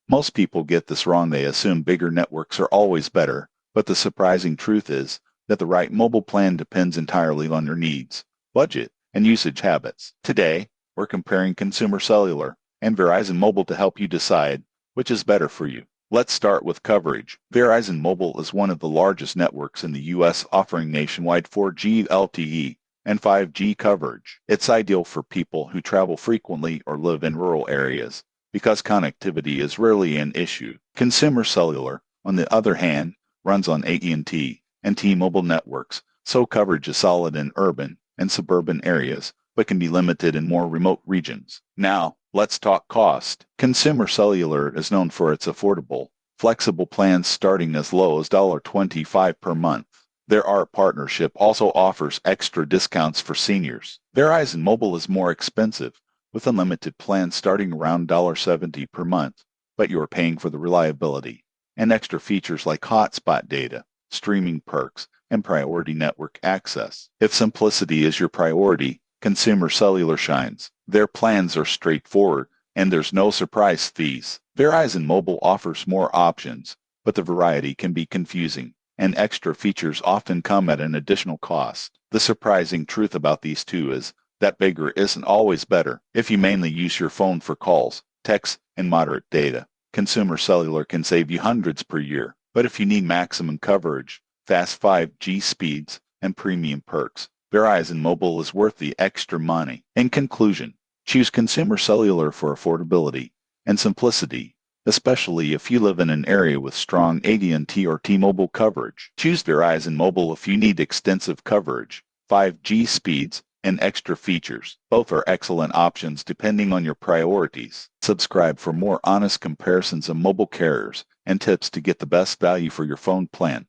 Most people get this wrong. They assume bigger networks are always better, but the surprising truth is that the right mobile plan depends entirely on your needs, budget, and usage habits. Today, we're comparing Consumer Cellular and Verizon Mobile to help you decide which is better for you. Let's start with coverage. Verizon Mobile is one of the largest networks in the U.S., offering nationwide 4G LTE and 5G coverage. It's ideal for people who travel frequently or live in rural areas because connectivity is rarely an issue. Consumer Cellular, on the other hand, runs on AT&T and T-Mobile networks, so coverage is solid in urban and suburban areas, but can be limited in more remote regions. Now, let's talk cost. Consumer Cellular is known for its affordable, flexible plans starting as low as $25 per month. Their ARP partnership also offers extra discounts for seniors. Verizon Mobile is more expensive, with unlimited plans starting around $70 per month, but you are paying for the reliability and extra features like hotspot data, streaming perks, and priority network access. If simplicity is your priority, Consumer Cellular shines. Their plans are straightforward, and there's no surprise fees. Verizon Mobile offers more options, but the variety can be confusing, and extra features often come at an additional cost. The surprising truth about these two is that bigger isn't always better. If you mainly use your phone for calls, texts, and moderate data, Consumer Cellular can save you hundreds per year. But if you need maximum coverage, fast 5G speeds, and premium perks, Verizon Mobile is worth the extra money. In conclusion, choose Consumer Cellular for affordability and simplicity, especially if you live in an area with strong AT&T or T-Mobile coverage. Choose Verizon Mobile if you need extensive coverage, 5G speeds, and extra features. Both are excellent options depending on your priorities. Subscribe for more honest comparisons of mobile carriers and tips to get the best value for your phone plan.